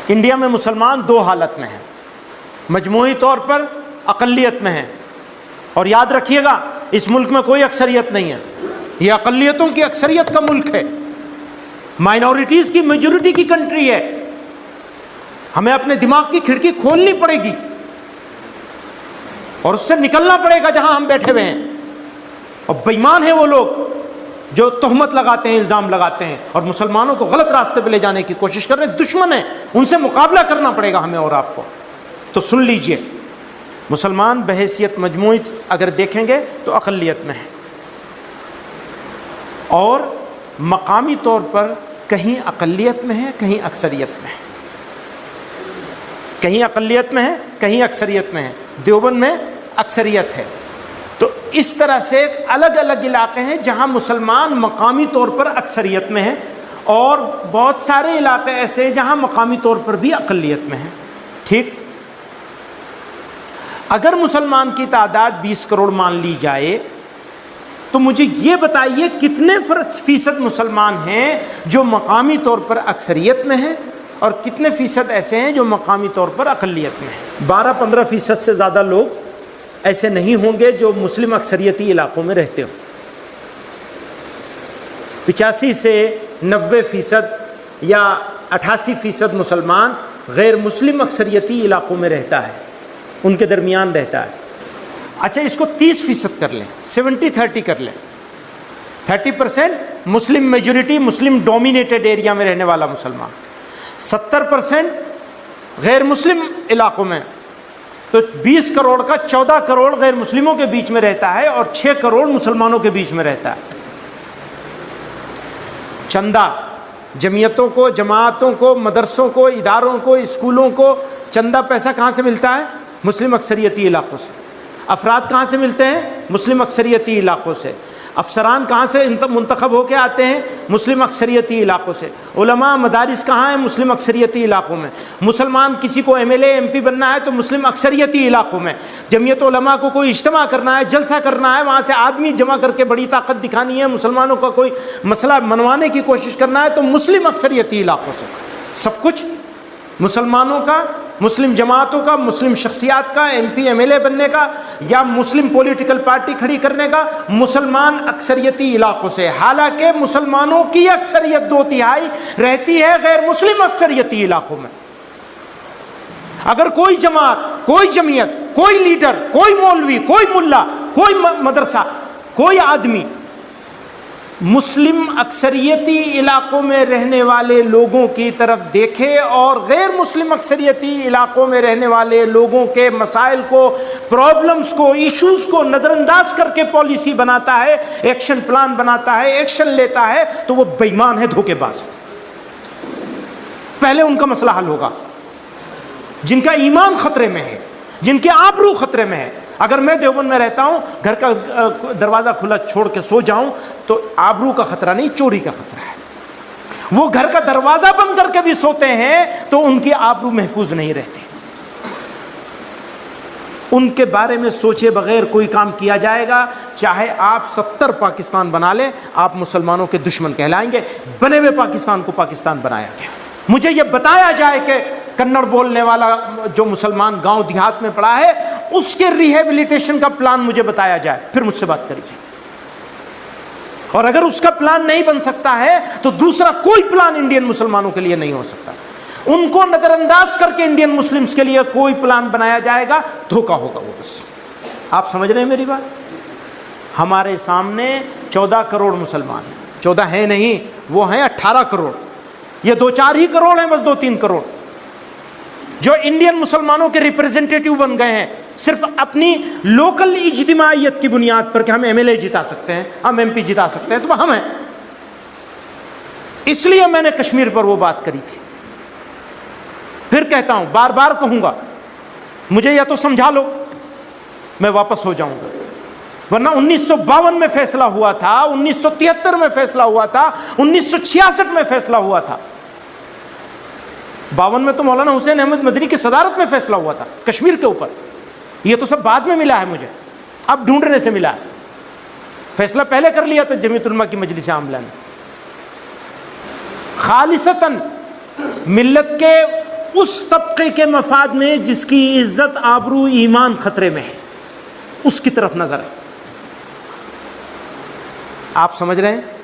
India میں مسلمان دو حالت میں ہیں، مجموعی طور پر اقلیت میں ہیں، اور یاد رکھیے گا اس ملک میں کوئی اکثریت نہیں ہے، یہ اقلیتوں کی اکثریت کا ملک ہے، مائنورٹیز کی میجورٹی کی کنٹری ہے۔ ہمیں اپنے دماغ کی کھڑکی کھولنی پڑے گی اور اس سے نکلنا پڑے گا جہاں ہم بیٹھے ہوئے ہیں۔ اور بے ایمان ہیں وہ لوگ جو تہمت لگاتے ہیں، الزام لگاتے ہیں اور مسلمانوں کو غلط راستے پہ لے جانے کی کوشش کر رہے ہیں، دشمن ہیں، ان سے مقابلہ کرنا پڑے گا ہمیں اور آپ کو۔ تو سن لیجئے، مسلمان بحیثیت مجموعی اگر دیکھیں گے تو اقلیت میں ہیں، اور مقامی طور پر کہیں اقلیت میں ہے کہیں اکثریت میں ہے، کہیں اقلیت میں ہے کہیں اکثریت میں ہے۔ دیوبند میں اکثریت ہے۔ تو اس طرح سے الگ الگ علاقے ہیں جہاں مسلمان مقامی طور پر اکثریت میں ہیں، اور بہت سارے علاقے ایسے ہیں جہاں مقامی طور پر بھی اقلیت میں ہیں۔ ٹھیک، اگر مسلمان کی تعداد 20 کروڑ مان لی جائے تو مجھے یہ بتائیے کتنے فیصد مسلمان ہیں جو مقامی طور پر اکثریت میں ہیں اور کتنے فیصد ایسے ہیں جو مقامی طور پر اقلیت میں ہیں؟ 12-15% سے زیادہ لوگ ایسے نہیں ہوں گے جو مسلم اکثریتی علاقوں میں رہتے ہوں۔ 85 سے 90% یا 88% مسلمان غیر مسلم اکثریتی علاقوں میں رہتا ہے، ان کے درمیان رہتا ہے۔ اچھا، اس کو 30% کر لیں، 70-30 کر لیں۔ 30% مسلم میجورٹی، مسلم ڈومینیٹڈ ایریا میں رہنے والا مسلمان، 70% غیر مسلم علاقوں میں، تو 20 کروڑ کا 14 کروڑ غیر مسلموں کے بیچ میں رہتا ہے اور 6 کروڑ مسلمانوں کے بیچ میں رہتا ہے۔ چندہ جمعیتوں کو، جماعتوں کو، مدرسوں کو، اداروں کو، اسکولوں کو چندہ پیسہ کہاں سے ملتا ہے؟ مسلم اکثریتی علاقوں سے۔ افراد کہاں سے ملتے ہیں؟ مسلم اکثریتی علاقوں سے۔ افسران کہاں سے منتخب ہو کے آتے ہیں؟ مسلم اکثریتی علاقوں سے۔ علماء، مدارس کہاں ہیں؟ مسلم اکثریتی علاقوں میں۔ مسلمان کسی کو M L A, M P بننا ہے تو مسلم اکثریتی علاقوں میں۔ جمعیت علماء کو کوئی اجتماع کرنا ہے، جلسہ کرنا ہے، وہاں سے آدمی جمع کر کے بڑی طاقت دکھانی ہے، مسلمانوں کا کوئی مسئلہ منوانے کی کوشش کرنا ہے تو مسلم اکثریتی علاقوں سے۔ سب کچھ مسلمانوں کا، مسلم جماعتوں کا، مسلم شخصیات کا، M P M L A بننے کا یا مسلم پولیٹیکل پارٹی کھڑی کرنے کا، مسلمان اکثریتی علاقوں سے۔ حالانکہ مسلمانوں کی اکثریت 2/3 رہتی ہے غیر مسلم اکثریتی علاقوں میں۔ اگر کوئی جماعت، کوئی جمعیت، کوئی لیڈر، کوئی مولوی، کوئی ملا، کوئی مدرسہ، کوئی آدمی مسلم اکثریتی علاقوں میں رہنے والے لوگوں کی طرف دیکھے اور غیر مسلم اکثریتی علاقوں میں رہنے والے لوگوں کے مسائل کو، پرابلمز کو، ایشوز کو نظر انداز کر کے پالیسی بناتا ہے، ایکشن پلان بناتا ہے، ایکشن لیتا ہے، تو وہ بے ایمان ہے، دھوکے باز ہے۔ پہلے ان کا مسئلہ حل ہوگا جن کا ایمان خطرے میں ہے، جن کے آبرو خطرے میں ہے۔ اگر میں دیوبند میں رہتا ہوں، گھر کا دروازہ کھلا چھوڑ کے سو جاؤں تو آبرو کا خطرہ نہیں، چوری کا خطرہ ہے۔ وہ گھر کا دروازہ بند کر کے بھی سوتے ہیں تو ان کی آبرو محفوظ نہیں رہتی۔ ان کے بارے میں سوچے بغیر کوئی کام کیا جائے گا، چاہے آپ 70 پاکستان بنا لیں، آپ مسلمانوں کے دشمن کہلائیں گے۔ بنے ہوئے پاکستان کو پاکستان بنایا گیا۔ مجھے یہ بتایا جائے کہ کنڑ بولنے والا جو مسلمان گاؤں دیہات میں پڑا ہے، اس کے ریہیبلیٹیشن کا پلان مجھے بتایا جائے، پھر مجھ سے بات کریے۔ اور اگر اس کا پلان نہیں بن سکتا ہے تو دوسرا کوئی پلان انڈین مسلمانوں کے لیے نہیں ہو سکتا۔ ان کو نظر انداز کر کے انڈین مسلمز کے لیے کوئی پلان بنایا جائے گا، دھوکہ ہوگا وہ بس۔ آپ سمجھ رہے ہیں میری بات؟ ہمارے سامنے 14 کروڑ مسلمان ہیں، 14 ہیں نہیں، وہ ہیں 18 کروڑ۔ یہ 2-4 ہی کروڑ ہیں، بس 2-3 کروڑ جو انڈین مسلمانوں کے ریپریزنٹیٹیو بن گئے ہیں، صرف اپنی لوکل اجتماعیت کی بنیاد پر کہ ہم ایم ایل اے جتا سکتے ہیں، ہم ایم پی جتا سکتے ہیں، تو ہم ہیں۔ اس لیے میں نے کشمیر پر وہ بات کری تھی۔ پھر کہتا ہوں، بار بار کہوں گا، مجھے یا تو سمجھا لو، میں واپس ہو جاؤں گا، ورنہ 1952 میں فیصلہ ہوا تھا، 1973 میں فیصلہ ہوا تھا، 1966 میں فیصلہ ہوا تھا۔ 52 میں تو مولانا حسین احمد مدنی کی صدارت میں فیصلہ ہوا تھا کشمیر کے اوپر۔ یہ تو سب بعد میں ملا ہے مجھے، اب ڈھونڈنے سے ملا ہے۔ فیصلہ پہلے کر لیا تھا جمیعت علماء کی مجلس عاملہ نے، خالصتاً ملت کے اس طبقے کے مفاد میں جس کی عزت، آبرو، ایمان خطرے میں ہے، اس کی طرف نظر ہے۔ آپ سمجھ رہے ہیں؟